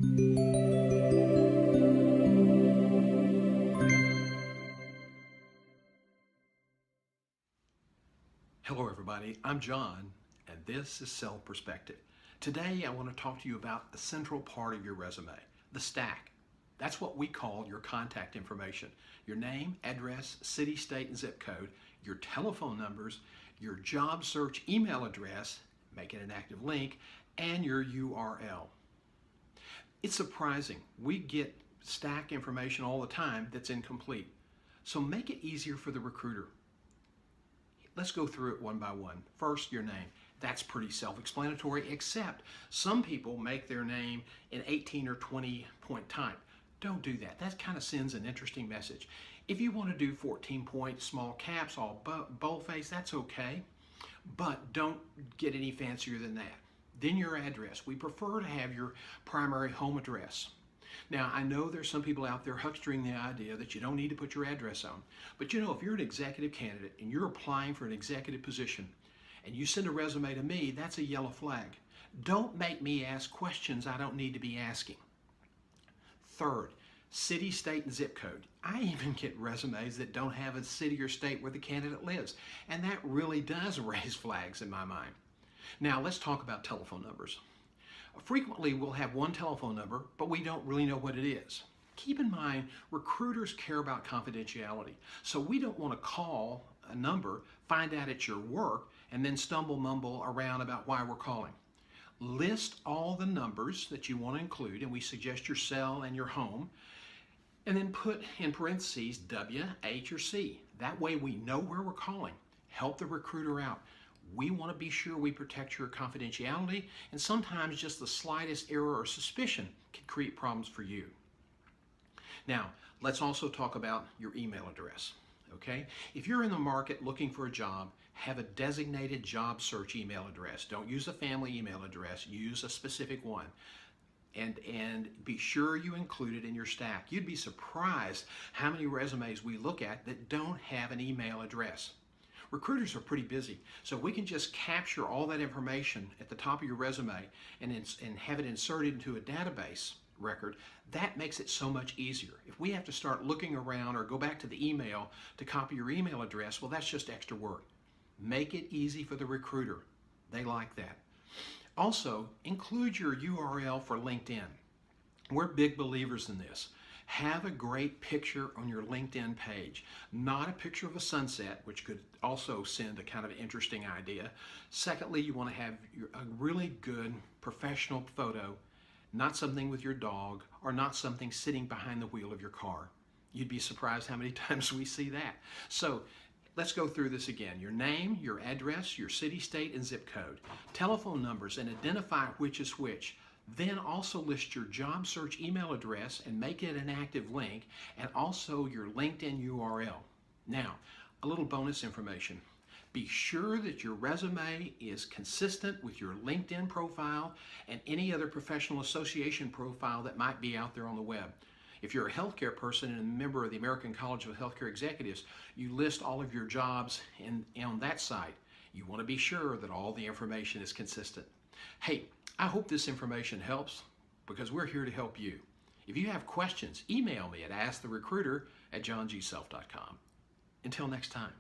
Hello everybody, I'm John and this is Sell Perspective. Today I want to talk to you about the central part of your resume, the stack. That's what we call your contact information. Your name, address, city, state, and zip code, your telephone numbers, your job search email address, make it an active link, and your URL. It's surprising. We get stack information all the time that's incomplete. So make it easier for the recruiter. Let's go through it one by one. First, your name. That's pretty self-explanatory, except some people make their name in 18 or 20 point type. Don't do that. That kind of sends an interesting message. If you want to do 14 point small caps, all boldface, that's okay, but don't get any fancier than that. Then your address. We prefer to have your primary home address. Now, I know there's some people out there huckstering the idea that you don't need to put your address on. But you know, if you're an executive candidate and you're applying for an executive position and you send a resume to me, that's a yellow flag. Don't make me ask questions I don't need to be asking. Third, city, state, and zip code. I even get resumes that don't have a city or state where the candidate lives. And that really does raise flags in my mind. Now, let's talk about telephone numbers. Frequently, we'll have one telephone number, but we don't really know what it is. Keep in mind, recruiters care about confidentiality. So we don't want to call a number, find out it's your work, and then mumble around about why we're calling. List all the numbers that you want to include, and we suggest your cell and your home, and then put in parentheses W, H, or C. That way we know where we're calling. Help the recruiter out. We want to be sure we protect your confidentiality, and sometimes just the slightest error or suspicion can create problems for you. Now, let's also talk about your email address, okay? If you're in the market looking for a job, have a designated job search email address. Don't use a family email address, use a specific one. And be sure you include it in your stack. You'd be surprised how many resumes we look at that don't have an email address. Recruiters are pretty busy, so we can just capture all that information at the top of your resume and have it inserted into a database record. That makes it so much easier. If we have to start looking around or go back to the email to copy your email address, well, that's just extra work. Make it easy for the recruiter. They like that. Also, include your URL for LinkedIn. We're big believers in this. Have a great picture on your LinkedIn page, not a picture of a sunset, which could also send a kind of interesting idea. Secondly, you want to have a really good professional photo, not something with your dog or not something sitting behind the wheel of your car. You'd be surprised how many times we see that. So let's go through this again. Your name, your address, your city, state, and zip code, telephone numbers, and identify which is which. Then also list your job search email address and make it an active link, and also your LinkedIn URL. Now, a little bonus information. Be sure that your resume is consistent with your LinkedIn profile and any other professional association profile that might be out there on the web. If you're a healthcare person and a member of the American College of Healthcare Executives, you list all of your jobs on that site. You want to be sure that all the information is consistent. Hey, I hope this information helps because we're here to help you. If you have questions, email me at asktherecruiter@johnGself.com. Until next time.